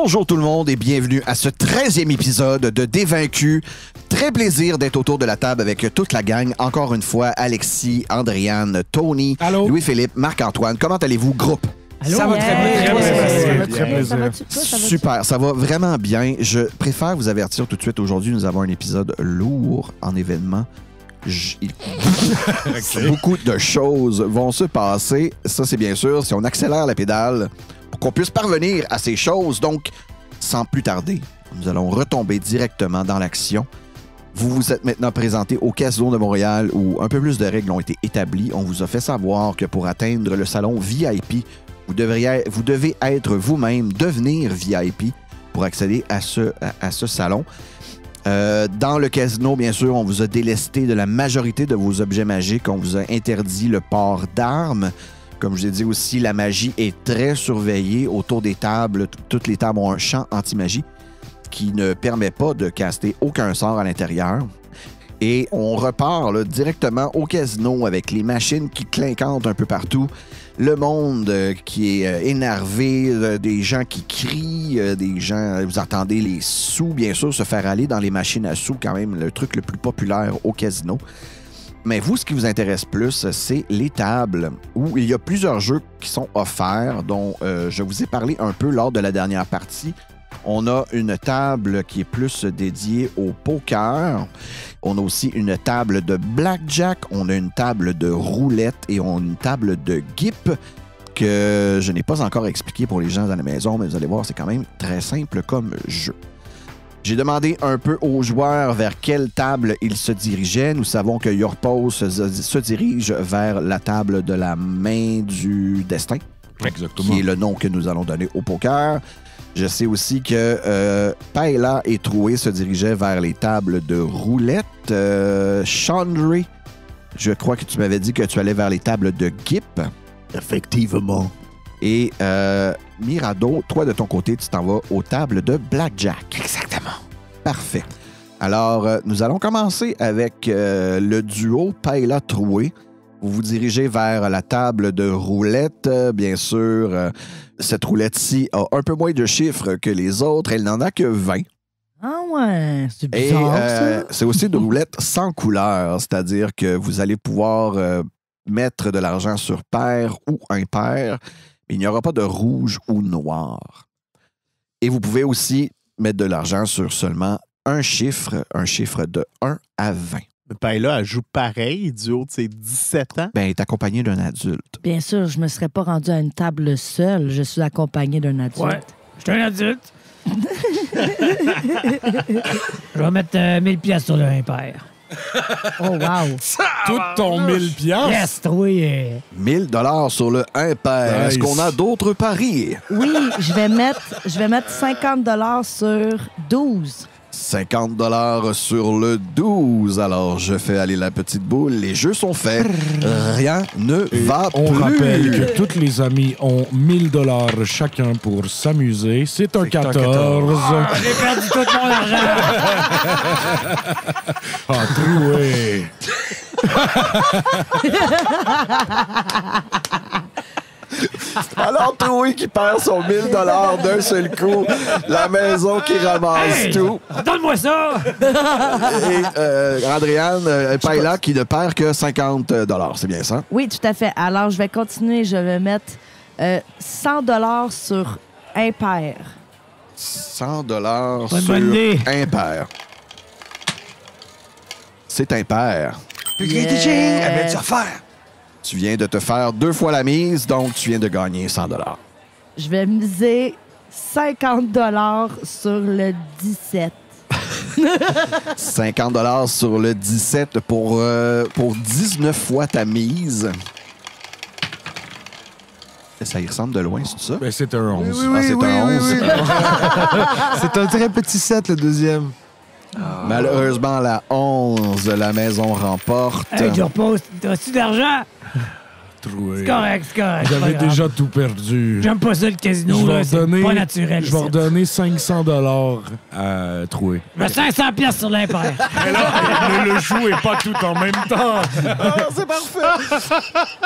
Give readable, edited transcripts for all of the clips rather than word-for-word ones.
Bonjour tout le monde et bienvenue à ce 13e épisode de Dévaincus. Très plaisir d'être autour de la table avec toute la gang. Encore une fois, Alexis, Andréane, Tony, Allô? Louis-Philippe, Marc-Antoine. Comment allez-vous, groupe? Allô? Ça va très bien. Très plaisir. Super, ça va vraiment bien. Je préfère vous avertir tout de suite. Aujourd'hui, nous avons un épisode lourd en événements. Beaucoup de choses vont se passer. Ça, c'est bien sûr si on accélère la pédale pour qu'on puisse parvenir à ces choses. Donc, sans plus tarder, nous allons retomber directement dans l'action. Vous vous êtes maintenant présenté au Casino de Montréal où un peu plus de règles ont été établies. On vous a fait savoir que pour atteindre le salon VIP, vous devez être vous-même, devenir VIP pour accéder à ce salon. Dans le casino, bien sûr, on vous a délesté de la majorité de vos objets magiques. On vous a interdit le port d'armes. Comme je vous ai dit aussi, la magie est très surveillée. Autour des tables, toutes les tables ont un champ anti-magie qui ne permet pas de caster aucun sort à l'intérieur. Et on repart là, directement au casino avec les machines qui clinquantent un peu partout. Le monde qui est énervé, des gens qui crient, des gens... Vous entendez les sous, bien sûr, se faire aller dans les machines à sous, quand même le truc le plus populaire au casino. Mais vous, ce qui vous intéresse plus, c'est les tables, où il y a plusieurs jeux qui sont offerts, dont je vous ai parlé un peu lors de la dernière partie. On a une table qui est plus dédiée au poker. On a aussi une table de blackjack. On a une table de roulette et on a une table de guip que je n'ai pas encore expliqué pour les gens à la maison, mais vous allez voir, c'est quand même très simple comme jeu. J'ai demandé un peu aux joueurs vers quelle table ils se dirigeaient. Nous savons que Yorpos se dirige vers la table de la main du destin. Exactement. Qui est le nom que nous allons donner au poker. Je sais aussi que Paella et Troué se dirigeaient vers les tables de roulette. Chandray, je crois que tu m'avais dit que tu allais vers les tables de guip. Effectivement. Et Mirado, toi de ton côté, tu t'en vas aux tables de blackjack. Exactement. Parfait. Alors, nous allons commencer avec le duo Paella-Troué. Vous vous dirigez vers la table de roulette, bien sûr. Cette roulette-ci a un peu moins de chiffres que les autres. Elle n'en a que 20. Ah ouais, c'est bizarre, ça. C'est aussi une roulette sans couleur, c'est-à-dire que vous allez pouvoir mettre de l'argent sur pair ou impair, mais il n'y aura pas de rouge ou noir. Et vous pouvez aussi mettre de l'argent sur seulement un chiffre de 1 à 20. Le Paella, elle joue pareil du haut de ses 17 ans. Ben, elle est accompagnée d'un adulte. Bien sûr, je ne me serais pas rendu à une table seule. Je suis accompagné d'un adulte. Ouais, je suis un adulte. Je vais mettre 1000 pièces sur le impair. Oh, wow. Tout ton 1000 pièces? Yes, oui. 1000 $ sur le impair. Nice. Est-ce qu'on a d'autres paris? Oui, je vais mettre 50 $ sur 12. 50 $ sur le 12. Alors, je fais aller la petite boule. Les jeux sont faits. Rien ne va plus. On rappelle que tous les amis ont 1000 $ chacun pour s'amuser. C'est un 14. Ah, j'ai perdu tout mon argent. Ah, Troué. Alors, Troué qui perd son 1000 $ d'un seul coup. La maison qui ramasse tout. Donne-moi ça. Et Andréane, Paella qui ne perd que 50 $. C'est bien ça? Oui, tout à fait. Alors, je vais continuer. Je vais mettre 100 $ sur impair. 100 $ Bonne sur idée. impair. C'est impair. Yes. Tu viens de te faire 2 fois la mise, donc tu viens de gagner 100 $. Je vais miser 50 $ sur le 17. 50 $ sur le 17 pour 19 fois ta mise. Ça y ressemble de loin, c'est ça? Ben, c'est un 11. Ah, c'est un 11. C'est un très petit set, le deuxième. Malheureusement, la 11, la maison remporte. Hey, tu reposes. T'as-tu de l'argent? Troué. C'est correct, c'est correct. J'avais Pas grave. déjà tout perdu. J'aime pas ça, le casino, là. C'est pas naturel. Je vais ici. redonner 500 $ à Troué. Je mets 500 pièces sur l'impair. Mais là, le jeu est pas tout en même temps. C'est parfait!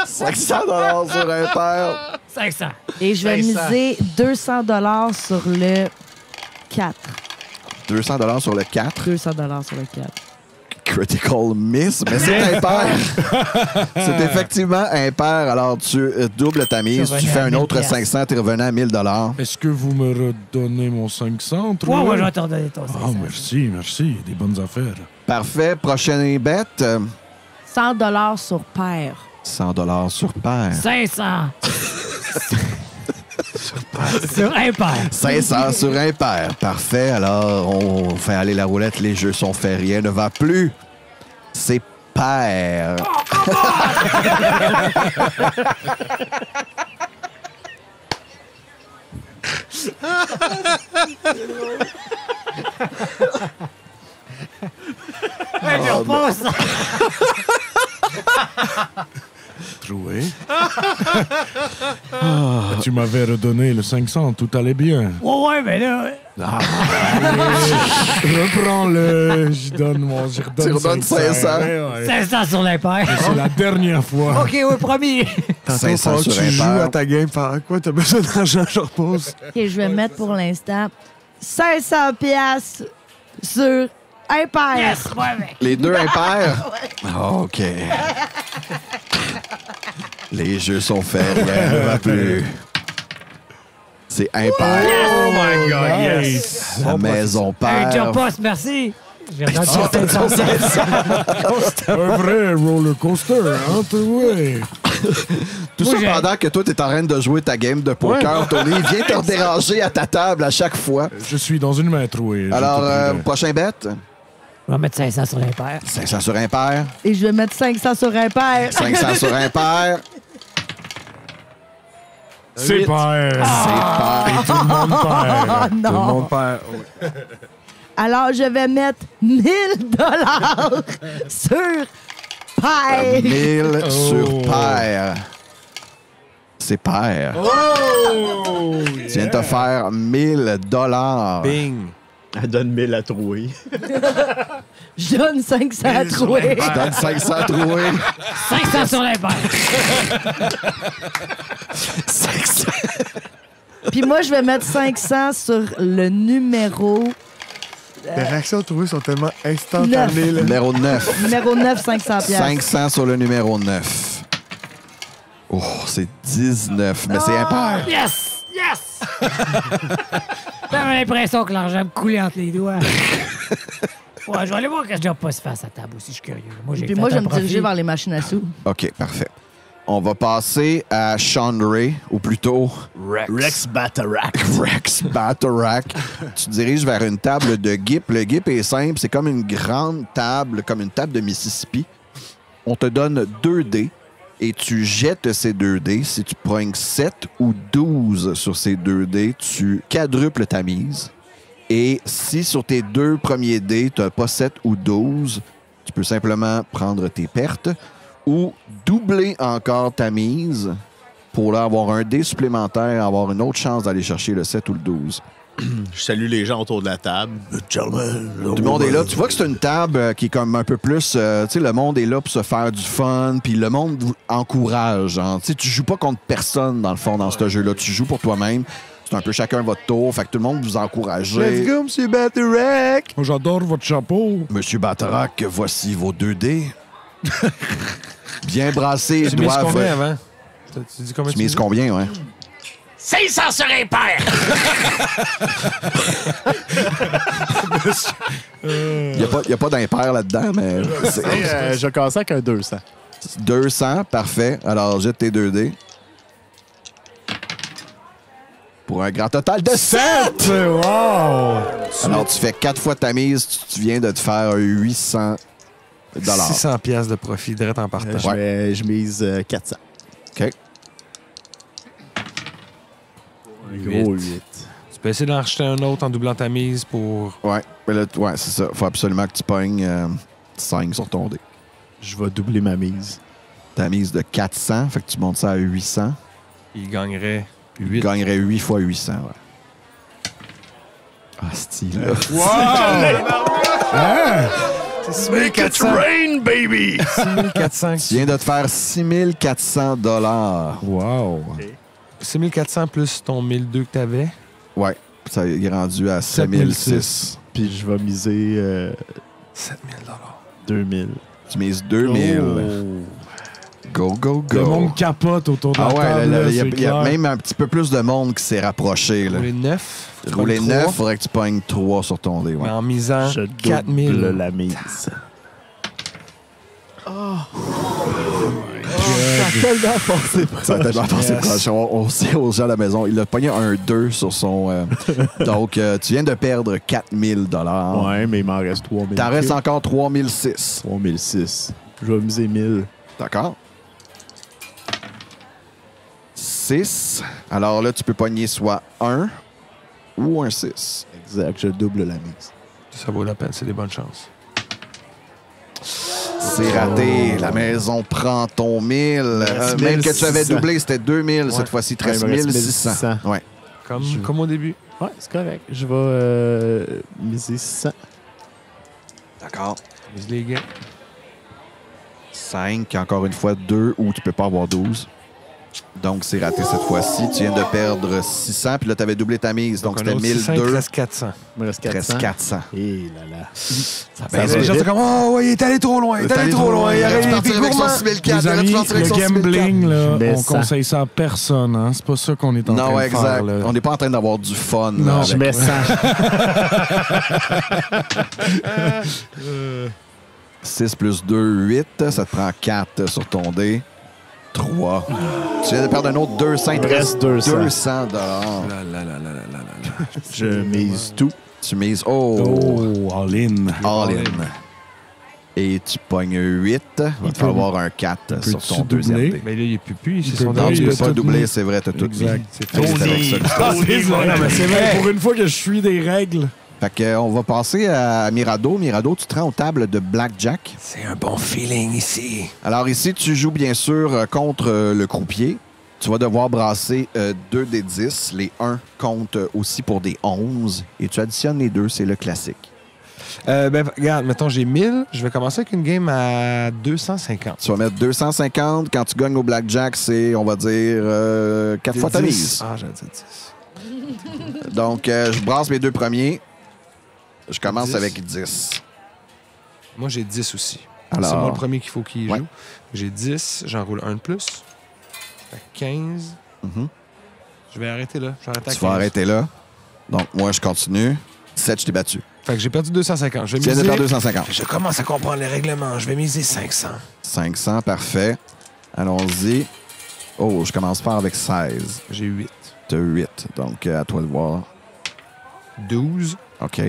500 $ sur impair. 500. Et je vais 500. miser 200 $ sur le 4. 200 sur le 4. 200 sur le 4. Critical miss, mais c'est impair. C'est effectivement impair. Alors, tu doubles ta mise, tu fais un autre 500, tu es revenu à 1000 $. Est-ce que vous me redonnez mon 500? Ouais, je vais te redonner ton 500. Ah, merci. Des bonnes affaires. Parfait. Prochaine bête. 100 sur paire. 100 sur paire. 500. Sur impair. 500 sur impair. Parfait. Alors, on fait aller la roulette. Les jeux sont faits. Rien ne va plus. C'est pair. Je repasse. Trouvé. Tu m'avais redonné le 500, tout allait bien. Ouais, mais là... Reprends-le. Je redonne 500. 500 sur l'impair. C'est la dernière fois. OK, oui, promis. Tantôt, 500 faut que sur tu joues impair. à ta game. Faire quoi? T'as besoin d'argent, je repose. OK, je vais mettre pour l'instant 500 piastres sur impair. Yes, ouais, mec. Les deux impairs? OK. Les jeux sont faits. Rien ne va plus. C'est impair. Oh my God, yes. La maison Hey, perd. je repasse, merci. Je redonne ton 500. Un vrai roller coaster, hein, oui. Tout Moi, ça j'ai- pendant que toi, t'es en train de jouer ta game de poker, Tony. Viens te déranger à ta table à chaque fois. Je suis dans une main trouée. je Alors, te prierai. prochain bet. Je vais mettre 500 sur l'impair. 500 sur impair. Et je vais mettre 500 sur impair. 500 sur impair. C'est pair. C'est pair. Tout le monde perd. Oh Tout le non. monde perd. Alors, je vais mettre 1000 sur paire. 1000 sur Oh. pair. C'est pair. Oh! Tu viens de te faire 1000 $. Bing. Elle donne 1000 à trouver. Je donne 500 à trouver. Tu donnes 500 troués. 500 sur l'impair. 500. Puis moi, je vais mettre 500 sur le numéro... Les réactions trouvées sont tellement instantanées. Là. Numéro 9. Numéro 9, 500 piastres. 500 sur le numéro 9. Oh, c'est 19, mais c'est impair. Yes! Yes! J'avais l'impression que l'argent me coulait entre les doigts. Ouais, je vais aller voir que je dois pas se faire à table aussi, je suis curieux. Moi, j'ai Puis fait moi, je vais un me diriger profit. vers les machines à sous. OK, parfait. On va passer à Sean Ray, ou plutôt Rex Batarak. Rex Batarak. Tu te diriges vers une table de GIP. Le GIP est simple, c'est comme une grande table, comme une table de Mississippi. On te donne 2 dés et tu jettes ces 2 dés. Si tu prends 7 ou 12 sur ces 2 dés, tu quadruples ta mise. Et si sur tes 2 premiers dés, tu n'as pas 7 ou 12, tu peux simplement prendre tes pertes ou doubler encore ta mise pour là, avoir un dé supplémentaire, avoir une autre chance d'aller chercher le 7 ou le 12. Je salue les gens autour de la table. Tout le monde est là. Tu vois que c'est une table qui est comme un peu plus... tu sais, le monde est là pour se faire du fun, puis le monde vous encourage. Hein. Tu sais, tu joues pas contre personne, dans le fond, dans ce jeu-là. Tu joues pour toi-même. C'est un peu chacun votre tour. Fait que tout le monde vous encourage. Let's go, Monsieur Batarak! Oh, j'adore votre chapeau. Monsieur Batarak, voici vos 2 dés. Bien brassés. Tu mises combien avant? Tu dis combien Tu mises combien, ouais? 500 sur l'impair! Il n'y a pas d'impair là-dedans, mais... c'est- Je vais commencer avec un 200. 200, parfait. Alors, jette tes 2 dés. Pour un grand total de 7! Wow! Alors, tu fais 4 fois ta mise. Tu viens de te faire 800 $. 600 piastres de profit, direct en partant. Je mise 400. OK. Un gros 8. Tu peux essayer d'en racheter un autre en doublant ta mise pour... Ouais, mais là, ouais, c'est ça. Faut absolument que tu pognes 5 sur ton dé. Je vais doubler ma mise. Ta mise de 400, fait que tu montes ça à 800. Il gagnerait Tu 8. gagnerais 8 fois 800, ouais. Ah, style, là. Make it rain, baby! 6400. Tu viens de te faire 6400 $. Wow. 6400 plus ton 1002 que t'avais. Ouais. Ça est rendu à 7006. Puis je vais miser 7000 $. 2000. Tu mises 2000. Go, go, go. Le monde capote autour de la Ah ouais, table. là, là, il y a c'est clair. même un petit peu plus de monde qui s'est rapproché. Là. Rouler 9. Rouler 9, il faudrait que tu pognes 3 sur ton dé. Ouais. Mais en misant Je 4000. double la mise. Ça a tellement passé proche. On sait aux gens à la maison, il a pogné un 2 sur son... donc, tu viens de perdre 4000 $. Ouais, mais il m'en reste 3000. T'en restes encore 3006. 3006. Je vais miser 1000. D'accord. 6. Alors là, tu peux pogner soit 1 ou un 6. Exact, je double la mise. Ça vaut la peine, c'est des bonnes chances. C'est raté. La maison prend ton 1000. Même que tu avais 1600. doublé, c'était 2000. Ouais. Cette fois-ci, il te Ouais, reste il me reste 1600. 1600. Ouais. Comme au début. Ouais, c'est correct. Je vais miser 100. D'accord. Mise les gains. 5, encore une fois 2 ou tu peux pas avoir 12. Donc, c'est raté cette fois-ci. Tu viens de perdre 600, puis là, tu avais doublé ta mise. Donc, c'était 1002. Il 1002. reste 400. Il me reste Il te 400. reste 400. Et là là. Ça va Les gens vite. sont comme, oh, ouais, il est allé trop loin, il est allé trop loin. Il Tu aurait partir été avec son gourmand. 6004. Les Là, tu amis, partir avec le son 6004. gambling, là, Mais on ça. conseille ça à personne. Hein? C'est pas ça qu'on est en train Non, de exact. faire. Là. On n'est pas en train d'avoir du fun. Non, là, Je avec- mets 100. 6 plus 2, 8. Ça te prend 4 sur ton dé. 3. Tu viens de perdre un autre 200. Il te Il me reste reste 200. 200 $. Je mise tout. Tu mises, oh, Oh, all in. all in. Et tu pognes 8. Il va te falloir un 4 sur ton Peux-tu deuxième doubler? dé. Mais là, il est plus plus. C'est peut son pas. Non, dé. tu il peux a pas tout doubler, mis. c'est vrai, t'as tout mis. Exact. C'est avec ça que tu Ah, c'est vrai. Non, mais c'est vrai. Pour une fois que je suis des règles. Fait que, on va passer à Mirado. Mirado, tu te rends aux tables de Blackjack. C'est un bon feeling ici. Alors ici, tu joues bien sûr contre le croupier. Tu vas devoir brasser 2 des 10. Les 1 comptent aussi pour des 11. Et tu additionnes les 2, c'est le classique. Ben, regarde, mettons, j'ai 1000. Je vais commencer avec une game à 250. Tu vas mettre 250. Quand tu gagnes au Blackjack, c'est, on va dire, 4 fois ta 10. mise. Ah, j'allais dire 10. Donc, je brasse mes 2 premiers. Je commence 10. avec 10. Moi, j'ai 10 aussi. Alors- C'est moi le premier qu'il faut qu'il joue. Ouais. J'ai 10. J'en roule un de plus. Fait que 15. Mhm. Je vais arrêter là. Je vais arrêter à Tu 15. vas arrêter là. Donc, moi, je continue. 17, je t'ai battu. Fait que j'ai perdu 250. Je vais Tu viens de miser. perdre 250. Je commence à comprendre les règlements. Je vais miser 500. 500, parfait. Allons-y. Oh, je commence fort avec 16. J'ai 8. Tu as 8. Donc, à toi de voir. 12. OK.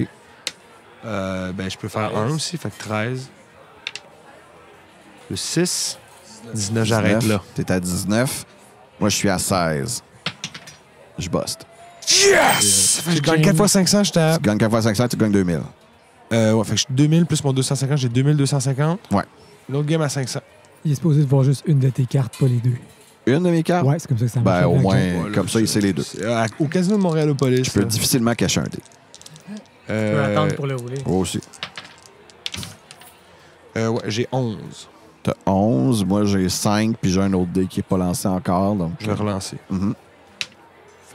Ben, je peux faire 1 aussi. Fait que 13. Le 6. 19, j'arrête là. Tu es à 19. Moi, je suis à 16. Je buste. Yes! Fait que je gagne 4 fois 500, j'étais à... Tu gagnes 4 fois 500, tu gagnes 2000. Ouais, fait que je suis 2000 plus mon 250, j'ai 2250. Ouais. L'autre game à 500. Il est supposé de voir juste une de tes cartes, pas les deux. Une de mes cartes? Ouais, c'est comme ça que ça marche. Ben, au au moins, Blackjack. comme ça, il sait les deux. Au casino de Montréal-Opolis. Je peux difficilement cacher un dé. Tu peux attendre pour le rouler. Moi aussi. Ouais, j'ai 11. T'as 11. Moi, j'ai 5, puis j'ai un autre dé qui n'est pas lancé encore. Donc, Je vais relancer. Mhm.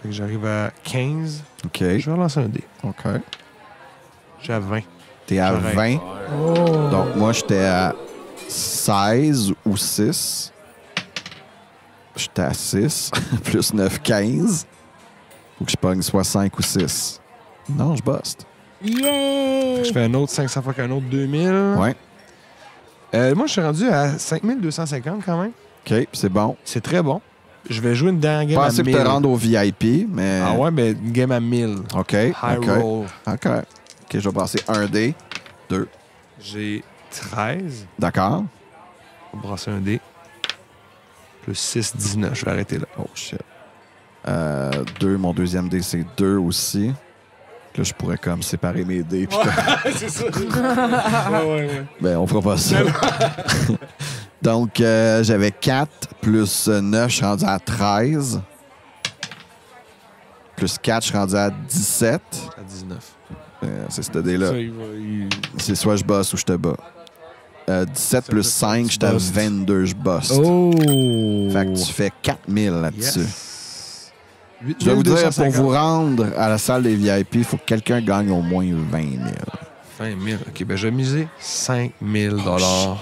Fait que j'arrive à 15. OK. Je vais relancer un dé. OK. J'ai à 20. T'es à J'arrête. 20. Oh! Donc, moi, j'étais à 16 ou 6. J'étais à 6. Plus 9, 15. Faut que je pogne soit 5 ou 6. Non, je buste. Yeah! Je fais un autre 500 fois qu'un autre 2000. Ouais. Moi, je suis rendu à 5250 quand même. OK, c'est bon. C'est très bon. Je vais jouer une dernière game Pas à assez 1000. pour te rendre au VIP, mais... Ah ouais, mais une game à 1000. OK, High OK. roll. OK. OK, je vais passer un dé. 2. J'ai 13. D'accord. On va brasser un dé. Plus 6, 19. Je vais arrêter là. Oh, shit. 2, mon deuxième dé, c'est 2 aussi. Là, je pourrais comme séparer mes dés. Puis C'est ça. ouais. ben, on fera pas ça. Donc, j'avais 4 plus 9, je suis rendu à 13. Plus 4, je suis rendu à 17. À 19. C'est ce dé-là. Ça, il va- il- C'est soit je bosse ou je te bats. 17 plus 5, j'étais à bustes. 22, je bosse. Oh! Fait que tu fais 4000 là-dessus. Yes. Je dois vous dire, pour 8250. vous rendre à la salle des VIP, il faut que quelqu'un gagne au moins 20 000. 20 000. OK, ben je vais miser 5 000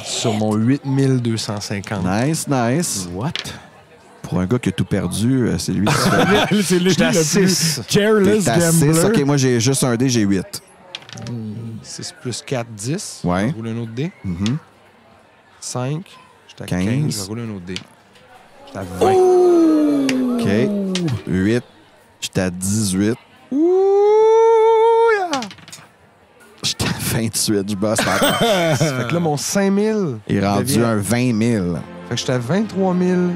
sur mon 8 250. Nice. What? Pour un gars qui a tout perdu, c'est lui qui se fait. C'est lui J'étais à le plus 6. careless T'es à 6. gambler. OK, moi, j'ai juste un dé, j'ai 8. 6 plus 4, 10. Ouais. Je vais rouler un autre dé. Mhm. 5. J'étais à 15. 15. Je vais rouler un autre dé. J'étais à 20. OK. 8. J'étais à 18. J'étais à 28. Je bosse encore. Fait que là, mon 5 000 Il est rendu devient- un 20 000. Fait que j'étais à 23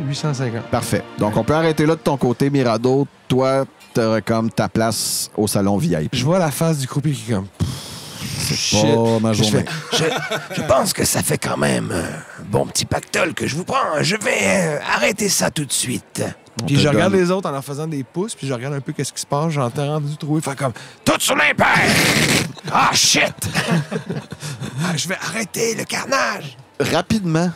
850. Parfait. Donc, on peut arrêter là de ton côté, Mirado. Toi, t'aurais comme ta place au salon VIP. Je vois la face du croupier qui est comme... C'est pas ma journée. Je pense que ça fait quand même un bon petit pactole que je vous prends. Je vais arrêter ça tout de suite. Puis te je regarde donne. les autres en leur faisant des pouces, puis je regarde un peu qu'est-ce qui se passe. J'entends rendu trouver, faire comme... Tout sur l'impair! Ah, shit! Ah, je vais arrêter le carnage! Rapidement,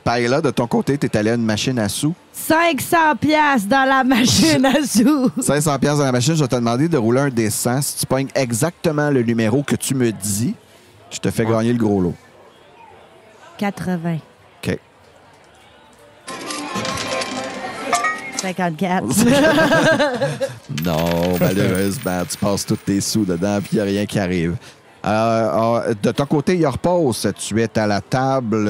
Paella, de ton côté, t'es allé à une machine à sous. 500 piastres dans la machine à sous. 500 pièces dans la machine, je vais te demander de rouler un dessin. Si tu pognes exactement le numéro que tu me dis, je te fais gagner le gros lot. 80. OK. 54. Non, malheureusement, tu passes tous tes sous dedans puis il n'y a rien qui arrive. De ton côté, Yorpos, tu es à la table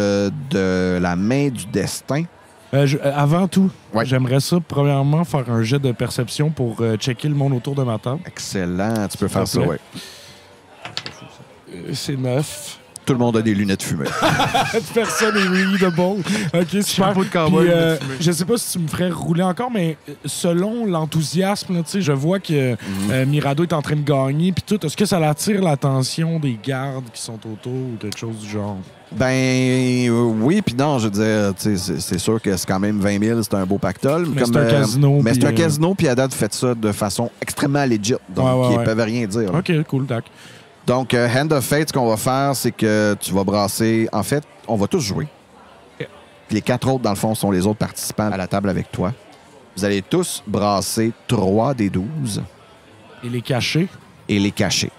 de la main du destin. Avant tout, Ouais. j'aimerais ça, premièrement, faire un jet de perception pour checker le monde autour de ma table. Excellent, tu peux faire ça, plaît. oui. C'est 9. Tout le monde a des lunettes fumées. Personne est readable. OK, super. Chapeau de cowboy, Puis, lunettes fumées. je sais pas si tu me ferais rouler encore, mais selon l'enthousiasme, là, tu sais, je vois que Mirado est en train de gagner, puis tout. Est-ce que ça attire l'attention des gardes qui sont autour ou quelque chose du genre? Ben oui, puis non, je veux dire, tu sais, c'est sûr que c'est quand même 20 000, c'est un beau pactole. Mais c'est un casino, Mais c'est puis, un casino, puis à date, fait ça de façon extrêmement legit. Donc, Ouais, ils ouais. peuvent rien dire. là. OK, cool, tac. Donc, Hand of Fate, ce qu'on va faire, c'est que tu vas brasser... En fait, on va tous jouer. OK. Puis les 4 autres, dans le fond, sont les autres participants à la table avec toi. Vous allez tous brasser 3 des 12 Et les cacher. et les cacher.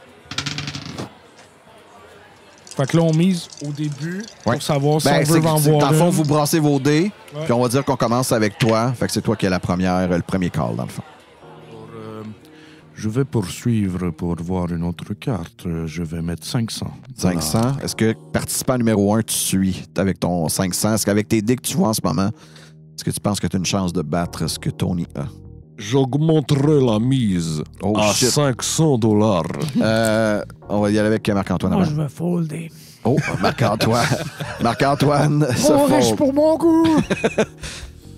Fait que là, on mise au début Ouais. pour savoir si Ben, on veut en voir dans le fond, une. vous brassez vos dés, Ouais. puis on va dire qu'on commence avec toi. Fait que c'est toi qui as le premier call, dans le fond. Je vais poursuivre pour voir une autre carte. Je vais mettre 500. 500. Est-ce que participant numéro 1, tu suis avec ton 500? Est-ce qu'avec tes dés que tu vois en ce moment, est-ce que tu penses que tu as une chance de battre ce que Tony a? J'augmenterai la mise Oh, à shit. 500 $. On va y aller avec Marc-Antoine Moi, avant. je vais folder. Oh, Marc-Antoine. Marc-Antoine, se Trop riche fold. pour mon goût.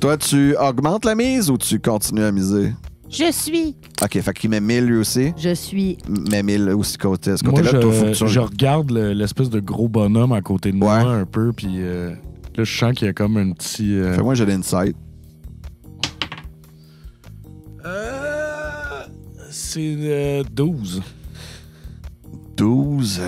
Toi, tu augmentes la mise ou tu continues à miser? Je suis. OK, fait qu'il met 1000 lui aussi. Je suis. Met 1000 aussi côté. Ce Moi, côté-là, toi, faut que tu... je regarde l'espèce de gros bonhomme à côté de moi Ouais. un peu, puis là, je sens qu'il y a comme un petit... Fais-moi j'ai l'insight. c'est 12. 12.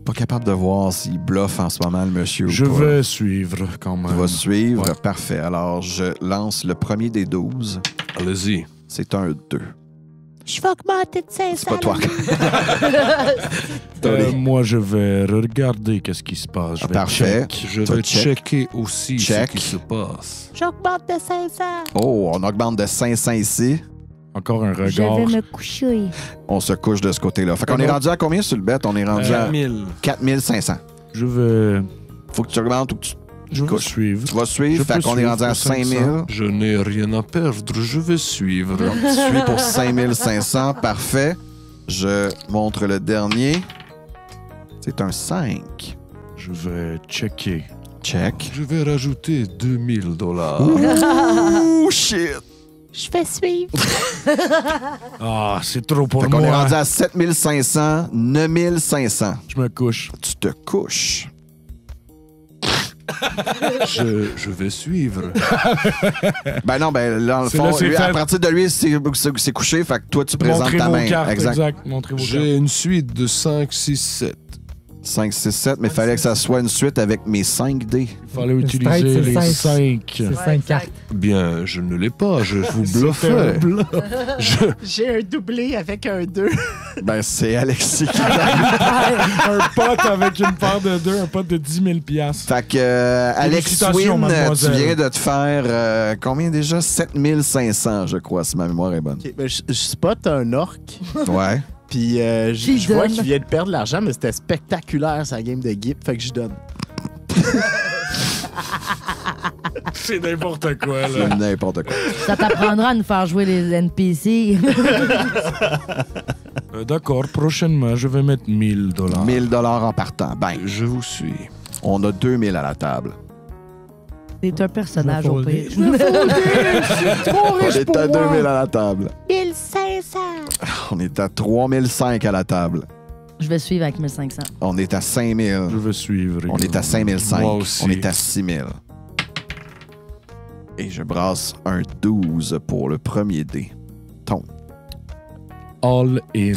Pas capable de voir s'il bluffe en ce moment, le monsieur. Je ou pas. vais suivre quand même. Tu vas suivre. Ouais. Parfait. Alors, je lance le premier des 12. Allez-y. C'est un 2. Je vais augmenter de 500. C'est pas toi. Moi, je vais regarder qu'est-ce qui se passe. Je vais Parfait. check. Je Toi, vais check. checker aussi Check. ce qui se passe. J'augmente de 500. Oh, on augmente de 500 ici. Encore un Je regard. vais me coucher. On se couche de ce côté-là. Fait qu'on est rendu à combien sur le bet? On est rendu à 4000. 4500. Je vais... Faut que tu augmentes ou que tu Je vais couches. suivre. Tu vas suivre. Je Fait peux qu'on est suivre rendu à pour 5000. 500. Je n'ai rien à perdre, je vais suivre. Donc, tu suis pour 5500. Parfait. Je montre le dernier. C'est un 5. Je vais checker. Check. Je vais rajouter 2000 $. Oh, shit! Je vais suivre. Ah, c'est trop pour Fait qu'on est moi. rendu à 7500, 9500. Je me couche. Tu te couches. Je vais suivre. Ben non, ben là, dans le C'est fond, là, c'est lui, à fait. partir de lui, c'est couché. Fait que toi, tu présentes Montrez ta vos main. cartes, Exact. exact. Montrez vos cartes. J'ai une suite de 5, 6, 7. 5, 6, 7, mais il fallait que ça soit une suite avec mes 5 dés. Il fallait Le utiliser strike, les c'est 5. C'est 5 cartes. Bien, je ne l'ai pas, je vous bluffais. J'ai un doublé avec un 2. Ben, c'est Alexis qui gagne. Un pote avec une paire de 2, un pote de 10 000 $. Fait que, Alex Félicitations, Wynn, tu mademoiselle. viens de te faire combien déjà? 7500, je crois, si ma mémoire est bonne. Ok, ben, je spot un orc, Ouais. puis J'y je vois donne. qu'il vient de perdre de l'argent, mais c'était spectaculaire sa game de Gip, fait que je donne. C'est n'importe quoi, C'est là. n'importe quoi. Ça t'apprendra à nous faire jouer les NPC. D'accord, prochainement, je vais mettre 1000 $. 1000 $ en partant. Ben, Je vous suis. on a 2000 à la table. T'es un personnage au pire. On est à 2000 à la table. 1500. On est à 3005 à la table. Je vais suivre avec 1500. On est à 5000. Je vais suivre. On est à 5005. Moi aussi. On est à 6000. Et je brasse un 12 pour le premier dé. Ton. All in.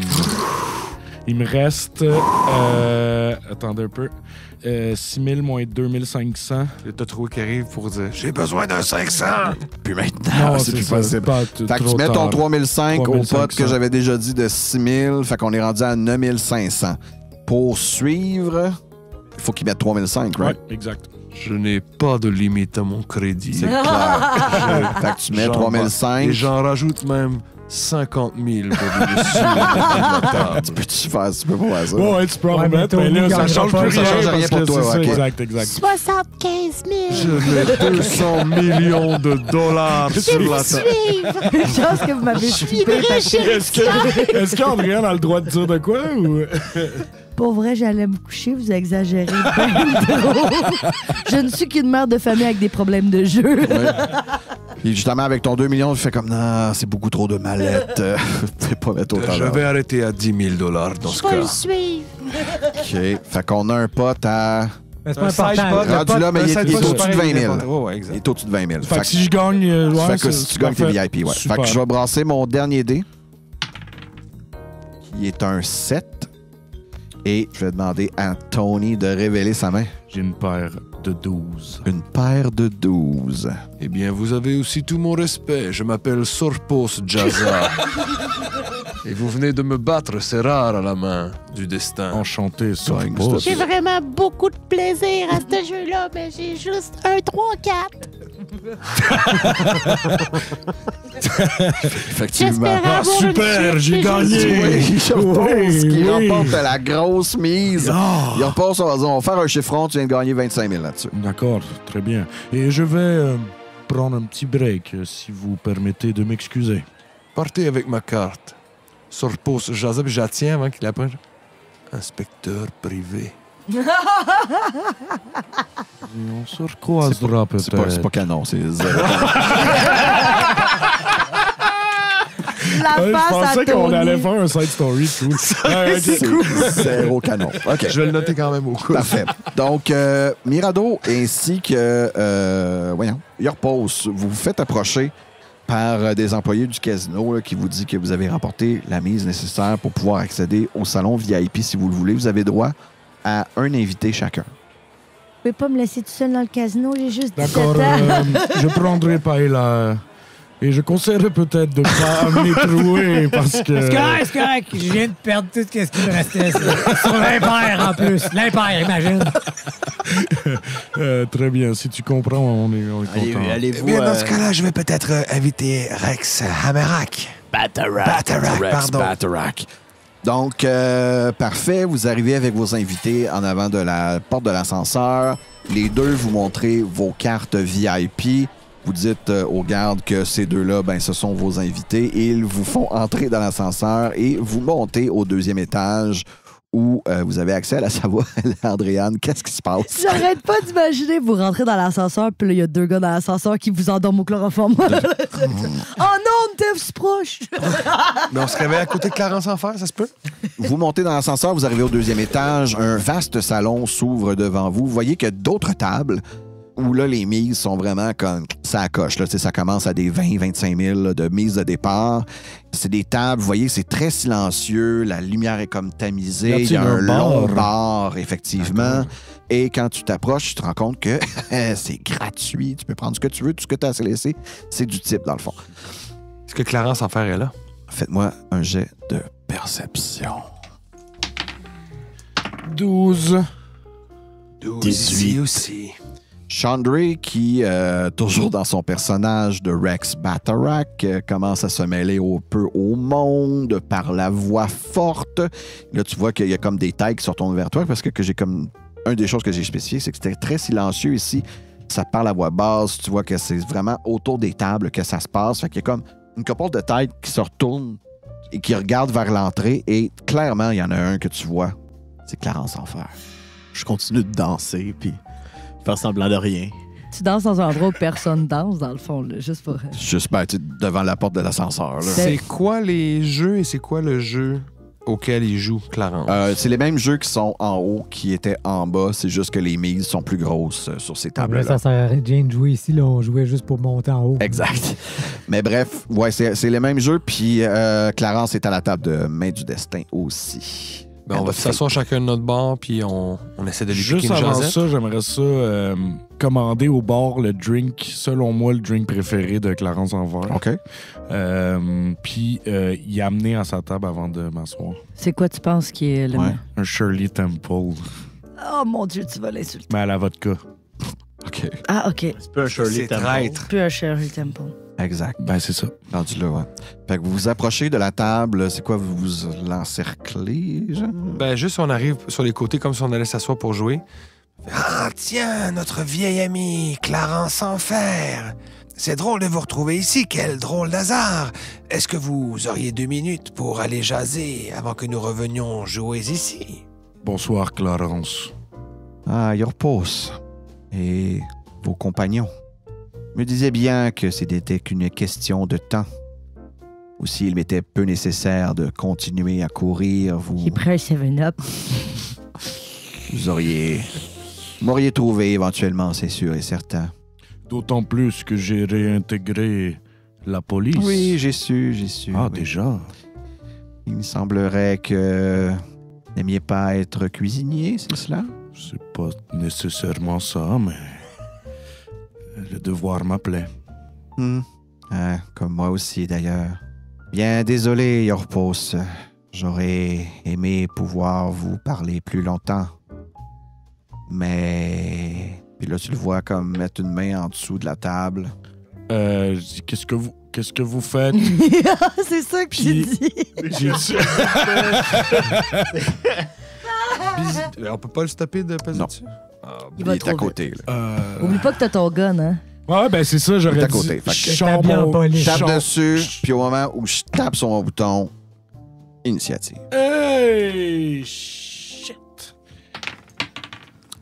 Il me reste... attendez un peu. 6000 moins 2500. T'as trouvé qui arrive pour dire « J'ai besoin d'un 500! Puis maintenant, c'est plus ça, possible. pas Fait que tu mets ton 3005 au 3500. pote que j'avais déjà dit de 6000. Fait qu'on est rendu à 9500. Pour suivre, il faut qu'il mette 3005, Ouais, right? exact. Je n'ai pas de limite à mon crédit. C'est clair. Fait que tu mets J'en 3005. Et j'en rajoute même 50 000 pour le dessus de la table. Tu peux-tu faire, tu peux pas faire ça? Ouais, tu peux en Ouais, mais remettre, mais Tony là, ça gagnera change pas. plus Ça rien. change rien parce pour que toi, c'est ça, ok. Exact, exact. 75 Je mets 200 millions de dollars sur la table. 000. Je pense que vous m'avez flippé. Est-ce qu'Andréane a le droit de dire de quoi? Ou... Pour vrai, j'allais me coucher, vous exagérez bien trop. Je ne suis qu'une mère de famille avec des problèmes de jeu. Ouais. Puis justement, avec ton 2 millions, tu fais comme non, c'est beaucoup trop de mallettes. Tu peux pas mettre autant Je vais arrêter à 10 000 $ dans ce cas. suivre. OK. Fait qu'on a un pote à. Mais c'est pas important. Rendu là, mais il est au-dessus de 20 000. Ouais, Il exact. est au-dessus de 20 000. Fait que si je gagne... fait que si tu gagnes tes VIP, ouais. Super. Fait que je vais brasser mon dernier dé, qui est un 7. Et je vais demander à Tony de révéler sa main. J'ai une paire de 12. Une paire de 12. Eh bien, vous avez aussi tout mon respect. Je m'appelle Sorpos Jaza. Et vous venez de me battre, c'est rare à la main du destin. Enchanté, ça. Cinq, Oh, s'il te plaît. vraiment beaucoup de plaisir à ce jeu-là, mais j'ai juste un 3-4. Effectivement. Ah, super, j'ai gagné. Oui, je pense qu'il oui. remporte la grosse mise. Ah. Il repasse, on va faire un chiffron, tu viens de gagner 25 000 là-dessus. D'accord, très bien. Et je vais prendre un petit break, si vous permettez de m'excuser. Partez avec ma carte. Sorpos Jaza, puis j'attends avant qu'il apprenne. Inspecteur privé. On se recroisera C'est pas peut-être. canon, c'est zéro. La Je face à pensais qu'on Tony. allait faire un side story cool. Ouais, ok. C'est zéro canon. OK. Je vais le noter quand même au coup. Parfait. Donc, Mirado ainsi que, voyons, Yorpos, vous vous faites approcher par des employés du casino là, qui vous dit que vous avez remporté la mise nécessaire pour pouvoir accéder au salon VIP si vous le voulez. Vous avez droit à un invité chacun. Vous pouvez pas me laisser tout seul dans le casino, j'ai juste 17 D'accord, ans. je prendrai Paella. Et je conseillerais peut-être de ne pas amener troué parce que... C'est correct. Je viens de perdre tout ce qui me restait sur l'impair en plus. L'impair, imagine. Très bien, si tu comprends, on est content. Allez-vous... Bien, dans ce cas-là, je vais peut-être inviter Rex Hammerack. Batterack, pardon. Batterack. Donc, parfait. Vous arrivez avec vos invités en avant de la porte de l'ascenseur. Les deux, vous montrez vos cartes VIP. Vous dites aux gardes que ces deux-là, ben, ce sont vos invités. Et ils vous font entrer dans l'ascenseur et vous montez au 2e étage où vous avez accès à la savoir. Andréane, qu'est-ce qui se passe? J'arrête pas d'imaginer, vous rentrez dans l'ascenseur, puis là, il y a 2 gars dans l'ascenseur qui vous endorment au chloroforme. Oh non, on était si proche! Mais on se réveille à côté de Clarence Enfer, ça se peut? Vous montez dans l'ascenseur, vous arrivez au 2e étage. Un vaste salon s'ouvre devant vous. Vous voyez qu'il y a d'autres tables. où là, les mises sont vraiment comme ça coche. Là, ça commence à des 20-25 000 là, de mises de départ. C'est des tables, vous voyez, c'est très silencieux. La lumière est comme tamisée. Il y a un long bar, effectivement. Et quand tu t'approches, tu te rends compte que c'est gratuit. Tu peux prendre ce que tu veux. Tout ce que tu as laissé, c'est du type, dans le fond. Est-ce que Clarence Enfer est là? Faites-moi un jet de perception. 12. 18 aussi. Chandray, qui, toujours dans son personnage de Rex Batarak, commence à se mêler un peu au monde par la voix forte. Là, tu vois qu'il y a comme des têtes qui se retournent vers toi parce que j'ai comme... Une des choses que j'ai spécifiées, c'est que c'était très silencieux ici. Ça parle à voix basse. Tu vois que c'est vraiment autour des tables que ça se passe. Fait qu'il y a comme une couple de têtes qui se retournent et qui regardent vers l'entrée. Et clairement, il y en a un que tu vois. C'est Clarence Enfer. Je continue de danser, puis faire semblant de rien. Tu danses dans un endroit où personne danse, dans le fond, là, juste pour... Juste devant la porte de l'ascenseur. Là. C'est quoi les jeux et c'est quoi le jeu auquel il joue, Clarence? C'est les mêmes jeux qui sont en haut qui étaient en bas. C'est juste que les mises sont plus grosses sur ces tables-là. Ça sert à rien de jouer ici. Là, on jouait juste pour monter en haut. Exact. Mais bref, ouais, c'est les mêmes jeux. Puis Clarence est à la table de Main du Destin aussi. Ben, on va s'asseoir chacun de notre bar, puis on essaie de lui piquer Juste une avant jasette. ça, j'aimerais ça commander au bar le drink, selon moi, le drink préféré de Clarence Enfer. OK. Puis y amener à sa table avant de m'asseoir. C'est quoi tu penses qui est le... Ouais. Un Shirley Temple, Oh mon Dieu, tu vas l'insulter. mais à la vodka. OK. Ah, OK. C'est pas un Shirley C'est Temple. traître. Plus un Shirley Temple. Exact. Ben, c'est ça. Rendu là, ouais. Fait que vous vous approchez de la table. C'est quoi, vous l'encerclez, genre? Ben, juste on arrive sur les côtés comme si on allait s'asseoir pour jouer. Ah, tiens, notre vieil ami, Clarence Enfer. C'est drôle de vous retrouver ici, quel drôle d'hasard. Est-ce que vous auriez 2 minutes pour aller jaser avant que nous revenions jouer ici? Bonsoir, Clarence. Ah, Yorpos. Et vos compagnons. Me disaient bien que c'était qu'une question de temps. Ou s'il m'était peu nécessaire de continuer à courir, J'ai pris un 7-Up. m'auriez trouvé éventuellement, c'est sûr et certain. D'autant plus que j'ai réintégré la police. Oui, j'ai su. Ah, oui. déjà? Il me semblerait que vous n'aimiez pas être cuisinier, c'est cela? C'est pas nécessairement ça, mais le devoir m'appelait. Ah, comme moi aussi, d'ailleurs. Bien, désolé, Yorpos. J'aurais aimé pouvoir vous parler plus longtemps. Mais... Puis là, tu le vois comme mettre une main en dessous de la table. Je dis, qu'est-ce que vous faites? C'est ça que Puis- j'ai dit. J'ai dit... On peut pas le stopper de passer Non. dessus? Il va est à trop côté, là. Oublie pas que t'as ton gun, hein. Ouais, ben c'est ça, Il est j'aurais à dit... côté. Fait que établi en police. Je tape dessus, puis au moment où je tape sur mon bouton, initiative. Hey! Shit!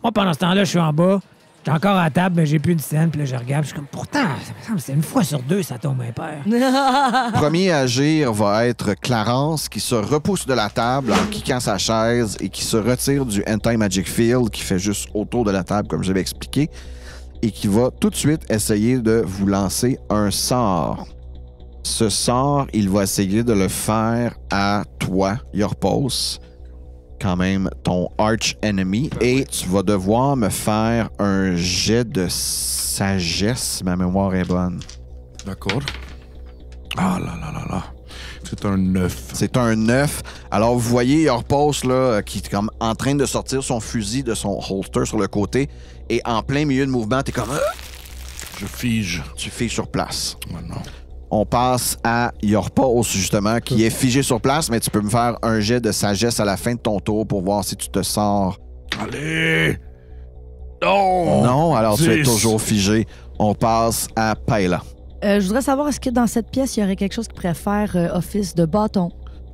Moi, pendant ce temps-là, je suis en bas. J'étais encore à la table, mais j'ai plus de scène. Puis là, je regarde. Je suis comme, pourtant, ça me semble que c'est une fois sur deux, ça tombe impair. Premier à agir va être Clarence, qui se repousse de la table en kickant sa chaise et qui se retire du Anti-Magic Field qui fait juste autour de la table, comme j'avais expliqué, et qui va tout de suite essayer de vous lancer un sort. Ce sort, il va essayer de le faire à toi, Yorpos, quand même ton arch enemy, et tu vas devoir me faire un jet de sagesse, si ma mémoire est bonne. D'accord. Ah là là là là. C'est un 9. C'est un 9. Alors, vous voyez Yorpos, là, qui est comme en train de sortir son fusil de son holster sur le côté, et en plein milieu de mouvement, t'es comme... Je fige. Tu figes sur place. Maintenant. On passe à Yorpos, justement, qui est figé sur place, mais tu peux me faire un jet de sagesse à la fin de ton tour pour voir si tu te sors. Allez! Non! Non, alors tu es 10. toujours figé. On passe à Paella. Je voudrais savoir, est-ce que dans cette pièce, il y aurait quelque chose qui pourrait faire office de bâton?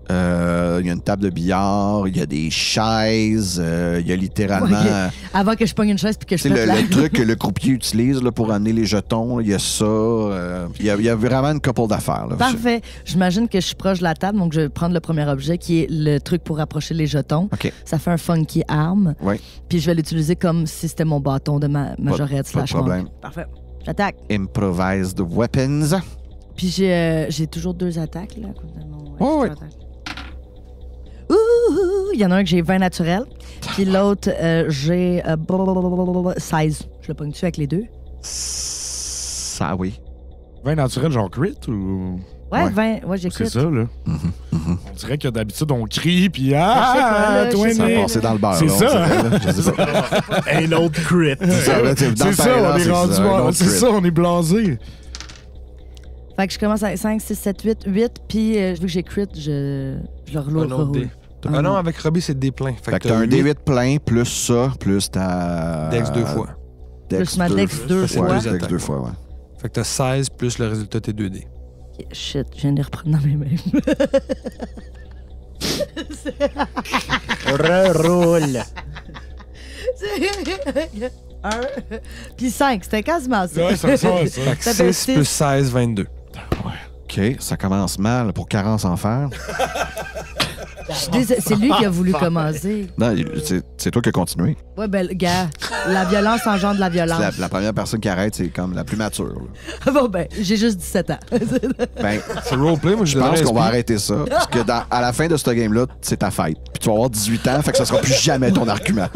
Il y a une table de billard, il y a des chaises, il y a littéralement... Ouais, avant que je pogne une chaise puis que je C'est pète le truc que le croupier utilise là, pour amener les jetons. Il y a ça. Il y a vraiment une couple d'affaires. Là. Parfait. J'imagine que je suis proche de la table, donc je vais prendre le premier objet qui est le truc pour rapprocher les jetons. OK. Ça fait un funky arm. Oui. Puis je vais l'utiliser comme si c'était mon bâton de majorette Pas de slash problème. monk. Parfait. J'attaque. Improvised weapons. Puis j'ai toujours 2 attaques, là. Ouais. Ouh! Il y en a un que j'ai 20 naturel. Puis l'autre, j'ai 16. Je le pogne dessus avec les 2. Ça, oui. 20 naturel, genre crit ou. Ouais, Ouais. 20. Ouais, j'ai C'est crit. ça, là. On dirait que d'habitude, on crie, puis ah, Je sais toi, pas, Ça a né. passé dans le beurre. C'est là, on ça, dirait, là. Je sais pas. Un autre crit. C'est ça, là, tu sais, dans C'est le ça, pain, là, on est c'est rendu. ça, un autre C'est crit. ça, on est blasé. Fait que je commence avec 5, 6, 7, 8. Puis vu que j'ai crit, je le Un reload. autre dé. Ah non, avec Robbie, c'est des pleins. Fait que t'as un D8 plein, plus ça, plus ta... Dex 2 fois. Plus ma Dex 2 Ouais, fois. Dex 2 fois, ouais. Fait que t'as 16 plus le résultat de tes 2 dés. Ok, shit, je viens de les reprendre dans mes mains. Reroule. 1. Puis 5. C'était quasiment ça. Ouais, ça. Fait que Ça fait 6 plus 16, 22. OK, ça commence mal pour Carence en fer. C'est lui qui a voulu commencer. Non, c'est toi qui as continué. Ouais, ben, gars, la violence engendre la violence. La première personne qui arrête, c'est comme la plus mature. là. Bon, ben, j'ai juste 17 ans. Ben, C'est roleplay, moi je pense qu'on va arrêter ça. Parce que à la fin de ce game-là, c'est ta fête. Puis tu vas avoir 18 ans, fait que ça sera plus jamais ton argument.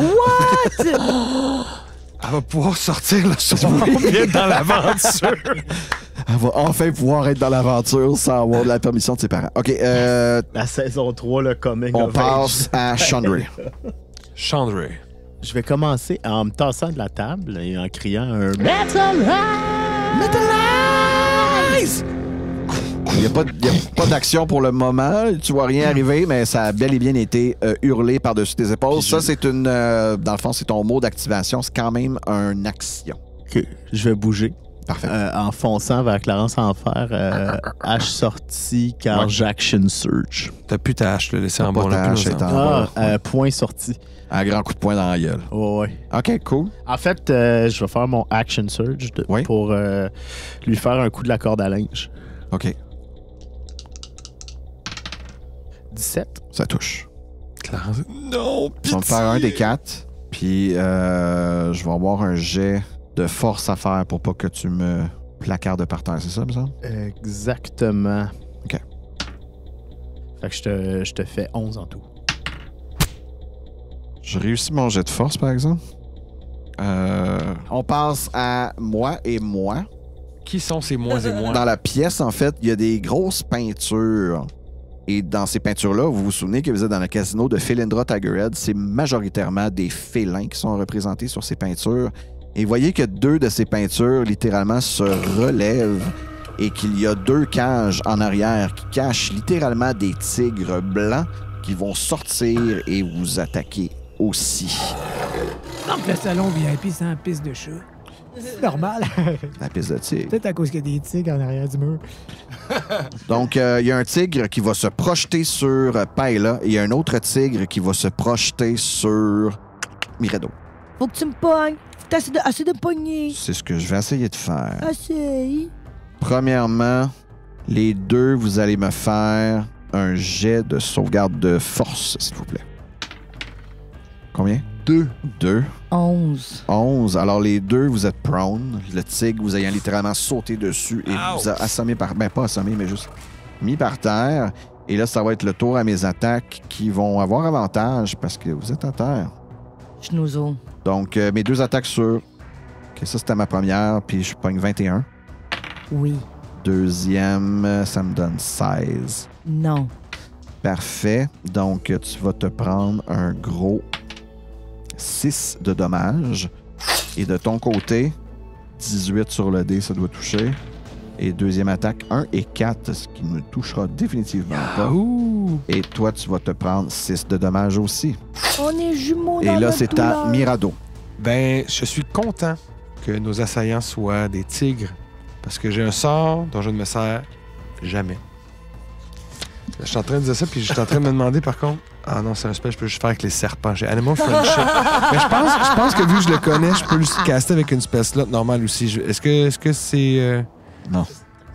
Elle va pouvoir sortir le soir dans l'aventure. Elle va enfin pouvoir être dans l'aventure sans avoir la permission de ses parents. OK, La saison 3, le coming on of age. passe à Chandray. Chandray. Je vais commencer en me tassant de la table et en criant un Il n'y a pas d'action pour le moment. Tu vois rien arriver, mais ça a bel et bien été hurlé par-dessus tes épaules. Ça, c'est une... dans le fond, c'est ton mot d'activation. C'est quand même une action. OK, je vais bouger. Parfait. En fonçant vers Clarence Enfer, H sorti, car j'action surge. T'as plus ta hache, le laisser en Pas bon ta là. hache est en bas. Point sorti. Un grand coup de poing dans la gueule. Ouais. OK, cool. En fait, je vais faire mon action surge Oui. pour lui faire un coup de la corde à linge. OK, 17. ça touche. Non, Tu vas me faire un des 4, puis je vais avoir un jet de force à faire pour pas que tu me placardes par terre. C'est ça, me semble? Exactement. OK. Fait que je te fais 11 en tout. Je réussis mon jet de force, par exemple. On passe à moi et moi. Qui sont ces moins et moins? Dans la pièce, en fait, il y a des grosses peintures. Et dans ces peintures-là, vous vous souvenez que vous êtes dans le casino de Felindra Tigerhead, c'est majoritairement des félins qui sont représentés sur ces peintures. Et vous voyez que 2 de ces peintures, littéralement, se relèvent et qu'il y a 2 cages en arrière qui cachent littéralement des tigres blancs qui vont sortir et vous attaquer aussi. Donc le salon VIP sans piste de chat. C'est normal. La piste de tigre. Peut-être à cause qu'il y a des tigres en arrière du mur. Donc, il y a un tigre qui va se projeter sur Paella et il y a un autre tigre qui va se projeter sur Mirado. Faut que tu me pognes. Faut que tu assez de me pogner. C'est ce que je vais essayer de faire. Assez. Premièrement, les 2, vous allez me faire un jet de sauvegarde de force, s'il vous plaît. Combien? 2. 11. 11. Alors, les 2, vous êtes prone. Le tigre, vous ayant littéralement sauté dessus et vous a assommé par... Ben, pas assommé, mais juste mis par terre. Et là, ça va être le tour à mes attaques qui vont avoir avantage parce que vous êtes à terre. Schnozo. Donc, mes 2 attaques sur... OK, ça, c'était ma première, puis je pogne 21. Oui. Deuxième, ça me donne 16. Non. Parfait. Donc, tu vas te prendre un gros 6 de dommages. Et de ton côté, 18 sur le dé, ça doit toucher. Et deuxième attaque, 1 et 4, ce qui ne touchera définitivement pas. Et toi, tu vas te prendre 6 de dommages aussi. On est jumeaux Et dans là, notre c'est à douleur. Mirado. Ben, je suis content que nos assaillants soient des tigres parce que j'ai un sort dont je ne me sers jamais. Je suis en train de dire ça, puis je suis en train de me demander, par contre... Ah non, c'est un spell, je peux juste faire avec les serpents. J'ai Animal Friendship. Mais je pense que vu que je le connais, je peux le caster avec une spell slot normale aussi. Est-ce que c'est... Non.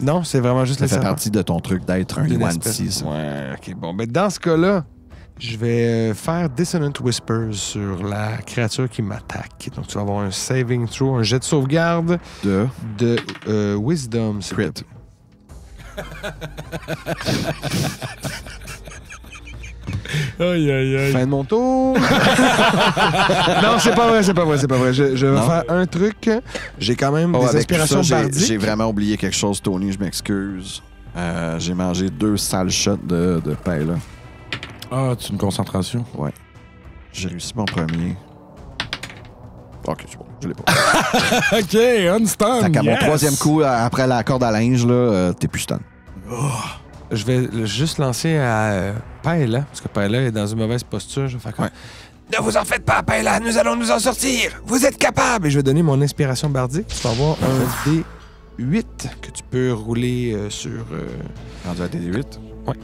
Non, c'est vraiment juste Ça les fait serpents. partie de ton truc d'être un D'une Yuan espèce. 6. Ouais, OK. Bon, ben dans ce cas-là, je vais faire Dissonant Whispers sur la créature qui m'attaque. Donc, tu vas avoir un saving throw, un jet de sauvegarde De de Wisdom. s'il te crit. plaît. Aïe, aïe, aïe. Fin de mon tour. Non, c'est pas vrai. Je vais Non. faire un truc. J'ai quand même Oh, des avec tout inspirations ça, bardiques. j'ai vraiment oublié quelque chose, Tony, je m'excuse. J'ai mangé 2 sales shots de pain, là. Ah, tu une concentration? J'ai réussi mon premier. Ok, c'est bon, je l'ai pas. OK, unstun, Fait qu'à mon yes! troisième coup, après la corde à linge, là, t'es plus stun. Je vais juste lancer à Paella, parce que Paella est dans une mauvaise posture. Je vais faire comme... Ouais. Ne vous en faites pas, Paella, nous allons nous en sortir. Vous êtes capable. Et je vais donner mon inspiration bardique. Tu vas avoir un D8 que tu peux rouler sur... Rendu à TD8? Ouais.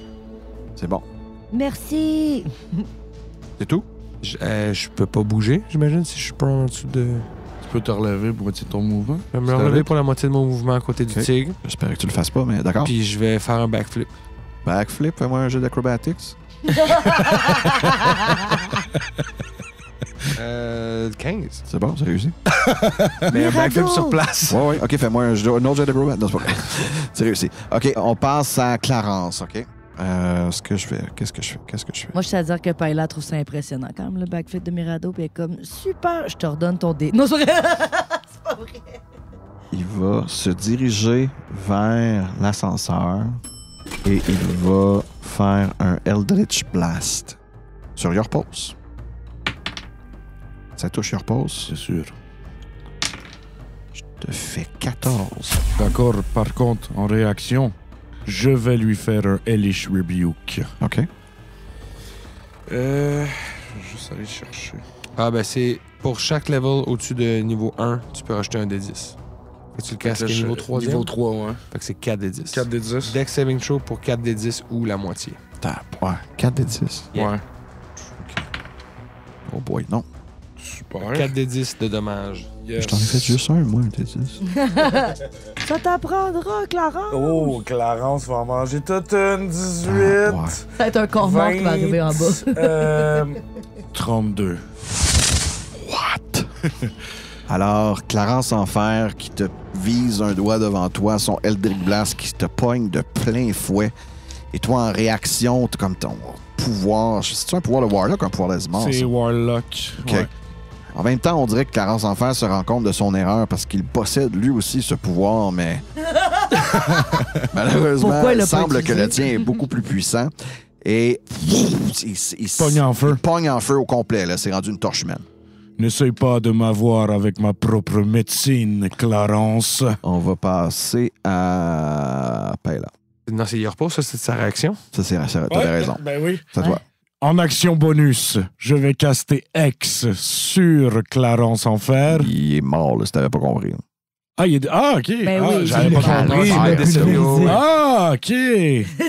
C'est bon. Merci. C'est tout? Je peux pas bouger, j'imagine, si je suis pas en dessous de... Tu peux te relever pour moitié de ton mouvement? Je vais me C'est relever correct. pour la moitié de mon mouvement à côté du Ok. tigre. J'espère que tu le fasses pas, mais d'accord. Puis je vais faire un backflip. Backflip, fais-moi un jeu d'acrobatics. 15. C'est bon, c'est réussi. Mais un backflip Mirado! sur place. Ouais, ok, fais-moi un autre jeu d'acrobatics. Non, c'est pas vrai. C'est réussi. Ok, on passe à Clarence, ok? Qu'est-ce que je fais? Moi, je tiens à dire que Paella trouve ça impressionnant quand même, le backflip de Mirado. Puis elle est comme, super, je te redonne ton dé. Non, c'est vrai. C'est pas vrai. Il va se diriger vers l'ascenseur et il va faire un Eldritch Blast sur Your Pulse. Ça touche Your Pulse. C'est sûr. Je te fais 14. D'accord, par contre, en réaction, je vais lui faire un Hellish Rebuke. OK. Je vais juste aller chercher. Ah, ben c'est pour chaque level au-dessus de niveau 1, tu peux rajouter un D10. Fait que tu le casques niveau 3. Niveau 3, ouais. Fait que c'est 4 D10. 4 des 10. Dex saving throw pour 4 D10 ou la moitié. Tape. Ouais. 4 des 10. Yeah. Ouais. Oh boy, non. Super. 4 D10 de dommages. Yes. Je t'en ai fait juste un, moi, un des 10. Ça t'apprendra, Clarence. Oh, Clarence va en manger toute une 18. Ah, ouais. Ça va être un corps mort qui va arriver en bas. 32. What? Alors, Clarence Enfer qui te vise un doigt devant toi, son Eldritch Blast qui te pogne de plein fouet. Et toi, en réaction, t'as comme ton pouvoir. C'est-tu un pouvoir de Warlock ou un pouvoir d'Azimor? C'est Warlock. OK. Ouais. En même temps, on dirait que Clarence Enfer se rend compte de son erreur parce qu'il possède lui aussi ce pouvoir, mais malheureusement, Pourquoi il il l'a pas semble que utilisé? le tien est beaucoup plus puissant. Et il Pogne en feu. il pogne en feu au complet. Là. C'est rendu une torche humaine. N'essaye pas de m'avoir avec ma propre médecine, Clarence. On va passer à Paella. Non, c'est Your Pulse, ça, c'est sa réaction. Ça, c'est t'as raison. Ben oui. C'est à toi. En action bonus, je vais caster X sur Clarence Enfer. Il est mort, là, si t'avais pas compris. Ah, OK. Ben ah, oui, j'avais j'ai pas le compris. Clarence, Ah, il a désolé. plus de visée. Ah, OK.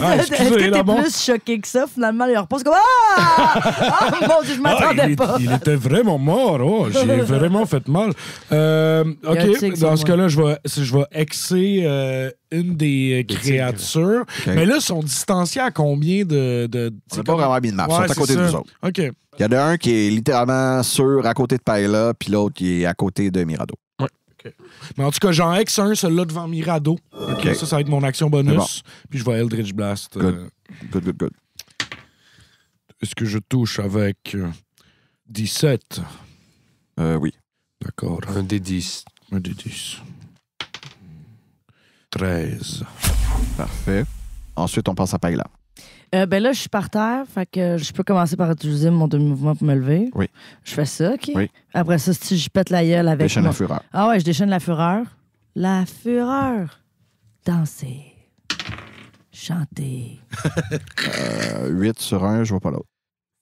Ah, Est-ce excusez, que là, t'es bon. plus choqué que ça, finalement, il repose comme Ah! Ah, mon Dieu, je m'attendais il, pas. il était vraiment mort. Oh, j'ai vraiment fait mal. Il y a un OK, tigre dans sur ce moi. cas-là, je vais exer une des créatures. Mais là, ils sont distanciés à combien de On n'a pas vraiment mis de map. Ils Ouais, sont à côté c'est de ça. nous autres. OK. Il y en a un qui est littéralement à côté de Paella, puis l'autre qui est à côté de Mirado. Mais en tout cas, j'en ex un, celui-là devant Mirado. OK, OK. ça va être mon action bonus. C'est bon. Puis je vais Eldritch Blast. Good. Good. Est-ce que je touche avec 17? Oui. D'accord. Un D10. Un des 10. 13. Parfait. Ensuite, on passe à Paella. Ben là, je suis par terre, fait que je peux commencer par utiliser mon demi-mouvement pour me lever. Oui. Je fais ça, OK? Oui. Après ça, si je pète la gueule avec Déchaîne mon... la fureur. Ah ouais, je déchaîne la fureur. La fureur. Danser. Chanter. 8 sur 1, je vois pas l'autre.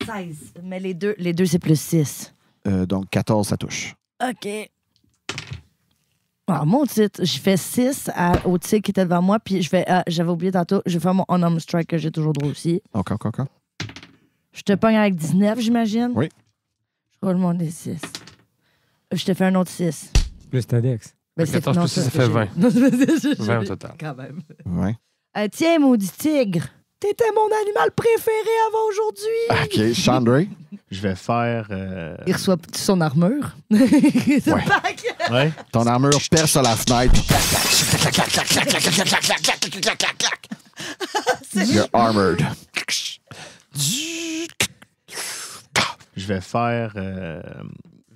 16. Mais les deux c'est plus 6. Donc, 14, ça touche. OK. Ah, mon titre, j'ai fait 6 au tigre qui était devant moi, puis j'avais oublié tantôt, je vais faire mon unarmed strike que j'ai toujours droit aussi. OK. Je te pogne avec 19, j'imagine? Oui. Je roule mon D6. Je te fais un autre 6. Plus ta dex. Ben, 14 plus 6, ça fait 20. 20 au total. Quand même. Ouais. Tiens, maudit tigre, t'étais mon animal préféré avant aujourd'hui. OK. Chandray. Je vais faire. Il reçoit son armure. Ouais. Ouais. Ton armure perce à la fenêtre. You're armored. Je vais faire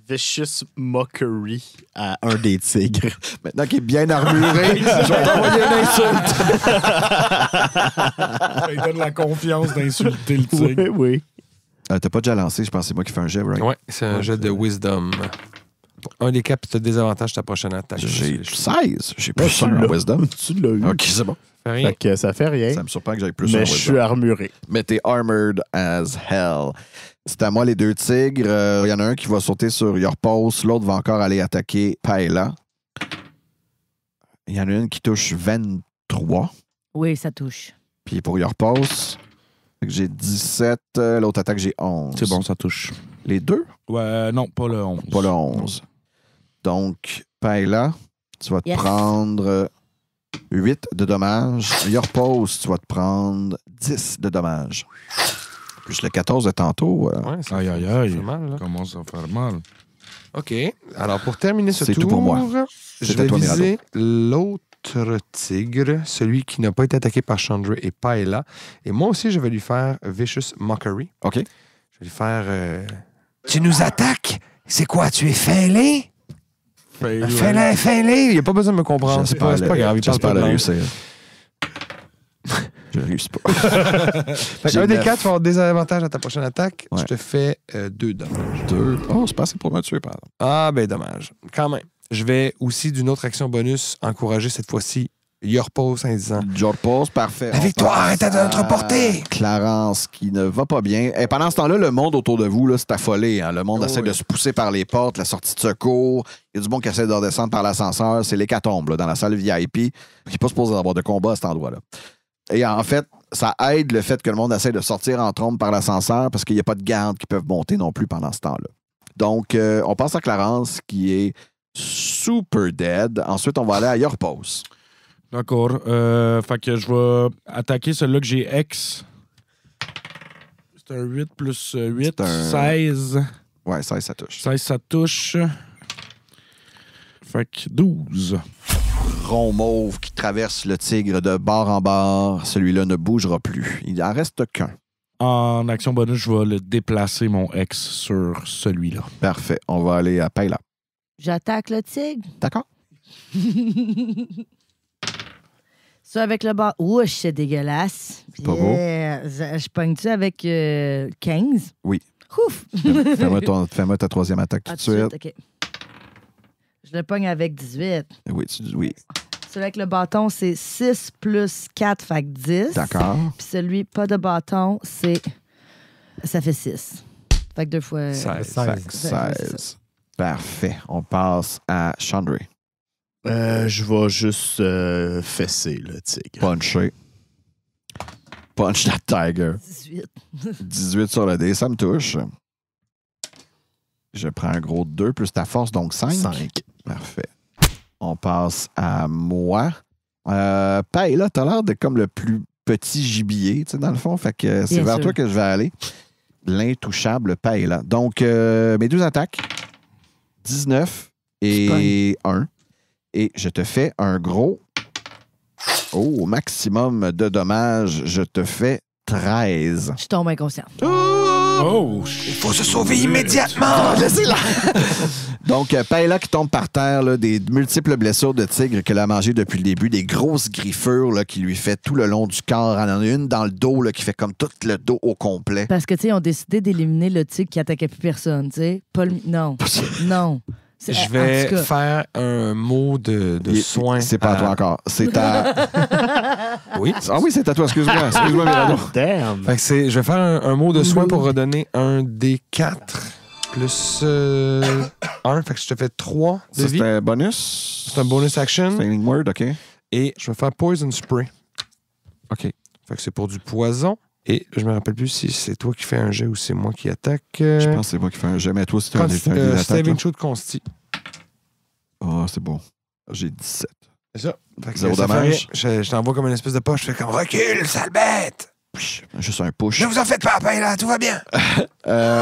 Vicious Mockery à un des tigres. Maintenant qu'il est bien armuré, je vais t'envoyer une insulte. Ça lui donne la confiance d'insulter le tigre. Oui. T'as pas déjà lancé, je pense que c'est moi qui fais un jet, right? Ouais, c'est un jet de Wisdom. Un des caps, tu as désavantage ta prochaine attaque. J'ai 16. J'ai plus un en Wisdom. Tu l'as eu. OK, c'est bon. Fait rien. Fait que ça fait rien. Ça me surprend que j'aille plus un Mais je Wisdom. suis armuré. Mais t'es armored as hell. C'est à moi les deux tigres. Il y en a un qui va sauter sur your post. L'autre va encore aller attaquer Paella. Il y en a une qui touche 23. Oui, ça touche. Puis pour your post, j'ai 17. L'autre attaque, j'ai 11. C'est bon, ça touche. Les deux? Ouais, non, pas le 11. Pas le 11. Donc, Paella, tu vas te Yes. prendre 8 de dommages. Your post, tu vas te prendre 10 de dommages. Plus le 14 de tantôt. Ouais, ça Aïe, fait- aïe, ça aïe. fait mal, là. Commence à faire mal. OK. Alors, pour terminer ce C'est tour, tout pour moi. je C'est à vais toi, Mirado. viser l'autre tigre, celui qui n'a pas été attaqué par Chandra et Paella. Et moi aussi, je vais lui faire Vicious Mockery. OK. Je vais lui faire... Tu nous attaques? C'est quoi, tu es fêlé? Fêlé? Il n'y a pas besoin de me comprendre. C'est pas grave. Il parle J'espère pas de le langue. réussir. Je réussis pas. Fait J'ai un des 9. 4 va avoir des avantages à ta prochaine attaque. Ouais. Je te fais 2 dommages. 2. Oh, c'est pas assez pour me tuer, pardon. Ah, ben dommage. Quand même. Je vais aussi, d'une autre action bonus, encourager cette fois-ci Your Pose en disant George Pose, parfait. La On victoire passe est à notre portée. Clarence qui ne va pas bien. Et pendant ce temps-là, le monde autour de vous, là, c'est affolé. Hein. Le monde essaie de se pousser par les portes, la sortie de secours. Il y a du monde qui essaie de redescendre par l'ascenseur. C'est l'hécatombe là, dans la salle VIP. Il n'est pas supposé avoir de combat à cet endroit-là. Et en fait, ça aide le fait que le monde essaie de sortir en trombe par l'ascenseur parce qu'il n'y a pas de gardes qui peuvent monter non plus pendant ce temps-là. Donc, on passe à Clarence qui est super dead. Ensuite, on va aller à Your Pose. D'accord. Fait que je vais attaquer celui-là que j'ai ex. C'est un 8 plus 8, C'est un- 16. Ouais, ça touche. 16, ça touche. Fait que 12. Rond mauve qui traverse le tigre de bord en bord. Celui-là ne bougera plus. Il en reste qu'un. En action bonus, je vais le déplacer, mon ex, sur celui-là. Parfait. On va aller à Paella. J'attaque le tigre. D'accord? Ça avec le bas. Ouh, c'est dégueulasse. Pas beau. Je pogne-tu avec 15? Oui. Ouf! Fais-moi ta troisième attaque tout Ah, de suite. OK. Je le pogne avec 18. Oui. Celui avec le bâton, c'est 6 plus 4, fait que 10. D'accord. Puis celui pas de bâton, ça fait 6. Fait que 2 fois... 16. 16. Parfait. On passe à Chandra. Je vais juste fesser le tigre. Puncher. Punch that tiger. 18. 18 sur le dé, ça me touche. Je prends un gros 2 plus ta force, donc 5. 5. Parfait. On passe à moi. Paella, t'as l'air de comme le plus petit gibier, tu sais, dans le fond. Fait que c'est Bien vers sûr. toi que je vais aller. L'intouchable Paella. Donc, mes deux attaques. 19 et 1. Et je te fais un gros... Oh, maximum de dommages, je te fais 13. Je tombe inconscient. Oh! Il faut se sauver immédiatement. Donc, Paella qui tombe par terre, là, des multiples blessures de tigre qu'elle a mangées depuis le début, des grosses griffures là, qui lui fait tout le long du corps. Elle en a une dans le dos là, qui fait comme tout le dos au complet. Parce que, tu sais, ils ont décidé d'éliminer le tigre qui attaquait plus personne, tu sais. Pas le... Non. Non. C'est- Je en vais tout cas, faire un mot de soin. C'est pas à toi encore. C'est à... Oui. Ah oui, c'est à toi. Excuse-moi. Excuse-moi, Mirado. Damn! Fait que je vais faire un mot de soin pour redonner un des 4. plus 1. Fait que je te fais 3 de Ça, vie. c'était bonus. C'est un bonus action. C'est un healing word, OK. Et je vais faire Poison Spray. OK. Fait que c'est pour du poison. Et je me rappelle plus si c'est toi qui fais un jet ou c'est moi qui attaque. Je pense que c'est moi qui fais un jet, mais toi, c'est un dé d'attaque. Saving throw de consti. Ah, c'est beau. J'ai 17. C'est ça. Fait que Zéro ça fait dommage. rien. Je t'envoie comme une espèce de poche. Je fais comme Recule, sale bête! Juste un push. Ne vous en faites pas, là, tout va bien.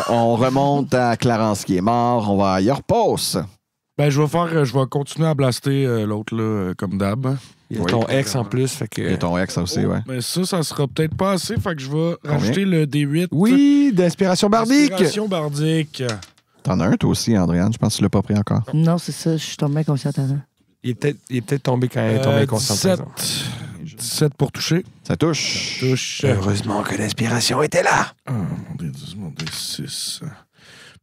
On remonte à Clarence qui est mort. On va à Yorpos. Ben, je vais continuer à blaster l'autre, là, comme d'hab. Il y a Oui. ton ex en plus. Fait que... Et ton ex aussi, ouais. Mais ça sera peut-être pas assez, fait que je vais rajouter le D8. Oui, d'inspiration bardique. Inspiration bardique. T'en as un, toi aussi, Andréane. Je pense que tu l'as pas pris encore. Non, c'est ça, je suis tombé inconsciente avant. Il est peut-être tombé quand il est tombé inconscient. par 17. exemple. 17 pour toucher. Ça touche. Touche. Heureusement que l'inspiration était là. Mon D10, mon D6.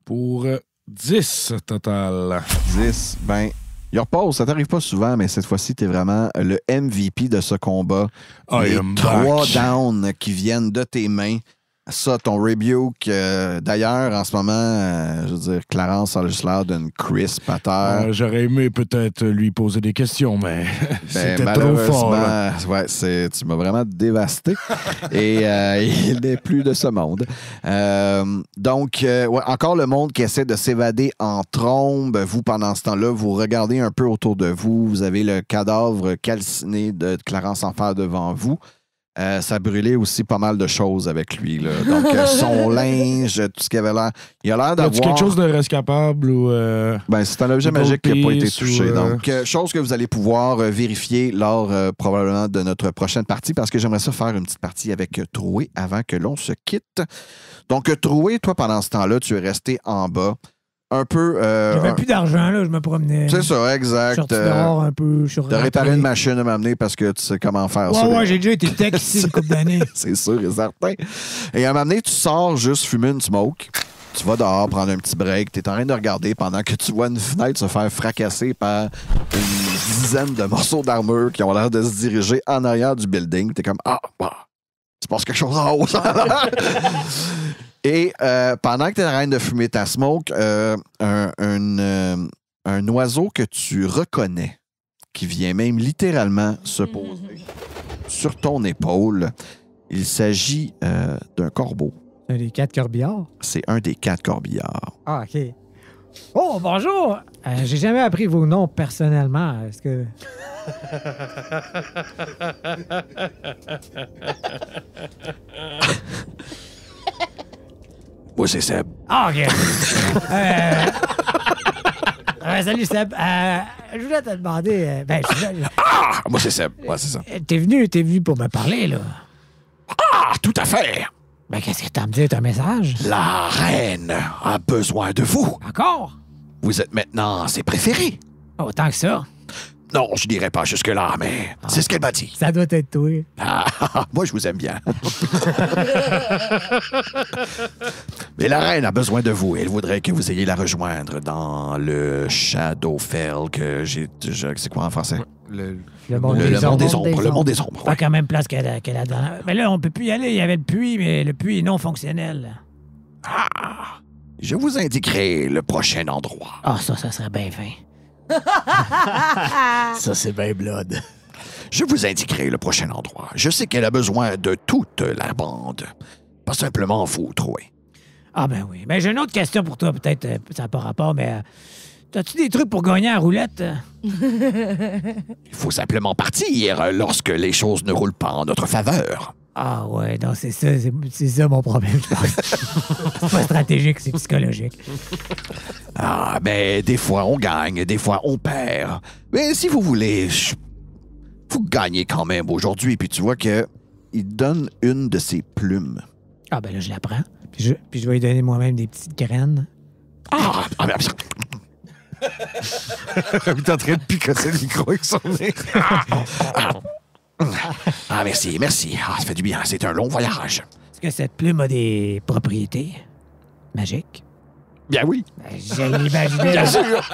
Pour 10 total. 10. Ben, Yorpos, ça t'arrive pas souvent, mais cette fois-ci, t'es vraiment le MVP de ce combat. I Les am 3 back. downs qui viennent de tes mains. Ça, ton rebuke. D'ailleurs, en ce moment, je veux dire, Clarence a juste l'air d'une crisp à terre. J'aurais aimé peut-être lui poser des questions, mais c'était trop malheureusement, fort. Là. ouais, tu m'as vraiment dévasté. Et il n'est plus de ce monde. Donc, ouais, encore le monde qui essaie de s'évader en trombe. Vous, pendant ce temps-là, vous regardez un peu autour de vous. Vous avez le cadavre calciné de Clarence Enfer devant vous. Ça brûlait aussi pas mal de choses avec lui. Là. Donc, son linge, tout ce qu'il avait l'air. Il a l'air Y a-tu d'avoir... quelque chose de rescapable ou. Ben, c'est un objet Gold magique qui n'a pas été piece touché. ou, Donc, chose que vous allez pouvoir vérifier lors probablement de notre prochaine partie, parce que j'aimerais ça faire une petite partie avec Troué avant que l'on se quitte. Donc, Troué, toi, pendant ce temps-là, tu es resté en bas. Un peu... J'avais plus d'argent, là, je me promenais. c'est ça, Je suis exact. sorti dehors un peu. Je suis de réparer rentré. une machine à m'amener parce que tu sais comment faire ça. Ouais, j'ai déjà été tech ici une couple d'années. C'est sûr et certain. Et à un moment donné, tu sors juste fumer une smoke. Tu vas dehors prendre un petit break. Tu es en train de regarder pendant que tu vois une fenêtre se faire fracasser par une dizaine de morceaux d'armure qui ont l'air de se diriger en arrière du building. Tu es comme, bah, il se passe quelque chose en haut. Ça a l'air. Et pendant que tu es en train de fumer ta smoke, un oiseau que tu reconnais, qui vient même littéralement se poser sur ton épaule, il s'agit d'un corbeau. C'est les 4 corbillards. C'est un des 4 corbillards. Ah, OK. Oh, bonjour! J'ai jamais appris vos noms personnellement. Est-ce que. Moi, c'est Seb. Ah, OK. Salut, Seb. Je voulais te demander. Moi, c'est Seb. Ouais, c'est ça. T'es venu pour me parler, là. Ah, tout à fait. Ben, qu'est-ce que t'as à me dire, ton message? La reine a besoin de vous. Encore? Vous êtes maintenant ses préférés. Autant que ça. Non, je dirais pas jusque-là, mais c'est ce qu'elle m'a dit. Ça doit être toi. Moi, je vous aime bien. Mais la reine a besoin de vous et elle voudrait que vous ayez la rejoindre dans le Shadowfell que c'est quoi en français? Le Le monde monde des ombres. ombres. Le monde des ombres. Pas ouais. quand même place qu'elle a dedans. Mais là, on peut plus y aller. Il y avait le puits, mais le puits est non fonctionnel. Je vous indiquerai le prochain endroit. Ah, ça serait bien fin. Ça, c'est bien blood. Je vous indiquerai le prochain endroit. Je sais qu'elle a besoin de toute la bande. Pas simplement vous, Troué. Ah, ben oui. Mais j'ai une autre question pour toi. Peut-être ça n'a pas rapport, mais. As-tu des trucs pour gagner à roulette? Il faut simplement partir lorsque les choses ne roulent pas en notre faveur. Ah, ouais. Non, c'est ça mon problème, je pense. C'est pas stratégique, c'est psychologique. Ah, mais des fois on gagne, des fois on perd. Mais si vous voulez, vous gagnez quand même aujourd'hui. Puis tu vois que il donne une de ses plumes. Ah, ben là, je la prends. Puis je vais lui donner moi-même des petites graines. Mais Il est en train de picosser le micro avec son nez. merci. Ça fait du bien. C'est un long voyage. Est-ce que cette plume a des propriétés magiques? Bien oui. Ben, j'ai imaginé. Bien sûr.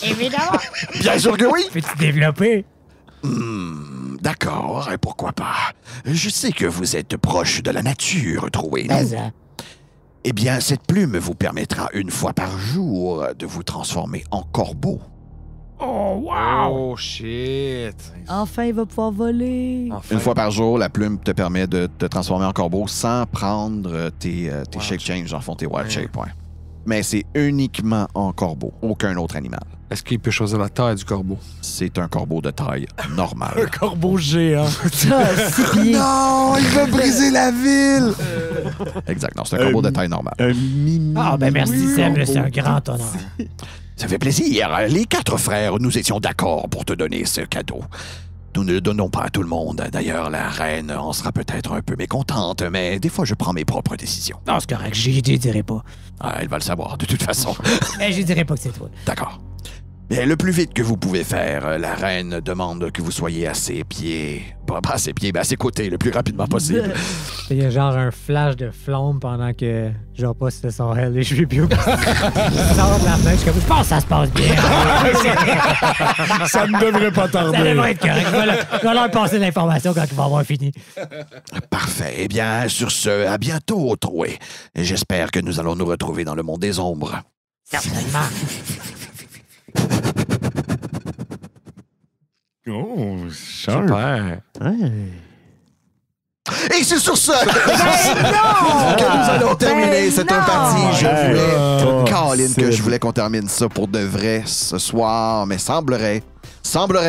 Évidemment. Bien sûr que oui. Peux-tu développer? D'accord, et pourquoi pas. Je sais que vous êtes proche de la nature, Troué. Mais ça. Eh bien, cette plume vous permettra une fois par jour de vous transformer en corbeau. Oh, wow! Oh, shit. Enfin, il va pouvoir voler. Enfin. Une fois par jour, la plume te permet de te transformer en corbeau sans prendre tes shape change, en fond, tes wild shape. Ouais. Mais c'est uniquement en corbeau, aucun autre animal. Est-ce qu'il peut choisir la taille du corbeau? C'est un corbeau de taille normale. Corbeau géant. Ça, 6 pieds. Non, il veut briser la ville! Exact, non, c'est un corbeau de taille normale. Un mini. Ah, ben merci, Seb, c'est un grand honneur. Ça fait plaisir. Les 4 frères, nous étions d'accord pour te donner ce cadeau. Nous ne le donnons pas à tout le monde. D'ailleurs, la reine en sera peut-être un peu mécontente, mais des fois, je prends mes propres décisions. Non, c'est correct, j'y dirai pas. Ah, elle va le savoir, de toute façon. Mais j'y dirai pas que c'est toi. D'accord. Mais le plus vite que vous pouvez faire, la reine demande que vous soyez à ses pieds. Pas à ses pieds, mais à ses côtés, le plus rapidement possible. Il y a genre un flash de flamme pendant que genre pas si ça sort elle, les cheveux bio. Ça sort de la fenêtre, je pense que ça se passe bien. Ça ne devrait pas Ça tarder. devrait être correct. Je vais leur passer l'information quand il va avoir fini. Parfait. Eh bien, sur ce, à bientôt, Troué. J'espère que nous allons nous retrouver dans le monde des ombres. Certainement. Oh, sharp. Super. Ouais. Et c'est sur ce que nous allons terminer cette non! partie. Je voulais, Caroline, que c'est- je voulais qu'on termine ça pour de vrai ce soir, mais semblerait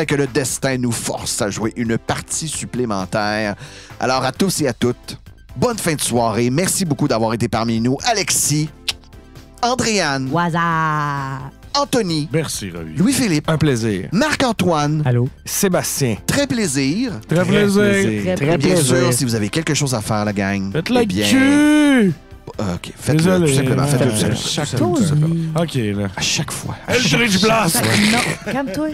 que le destin nous force à jouer une partie supplémentaire. Alors à tous et à toutes, bonne fin de soirée. Merci beaucoup d'avoir été parmi nous. Alexis, Andréane, Waza. Anthony, Merci, Ravi. Louis-Philippe, Un plaisir. Marc-Antoine. Allô? Sébastien. Très plaisir. Très plaisir. Très Et bien plaisir. sûr, si vous avez quelque chose à faire, la gang, Faites le eh bien, cul! OK, faites-le Désolé. tout simplement. Faites-le tout Faites-le. simplement. Toi, OK, là. À chaque fois. Eldridge Blast! Non, calme-toi.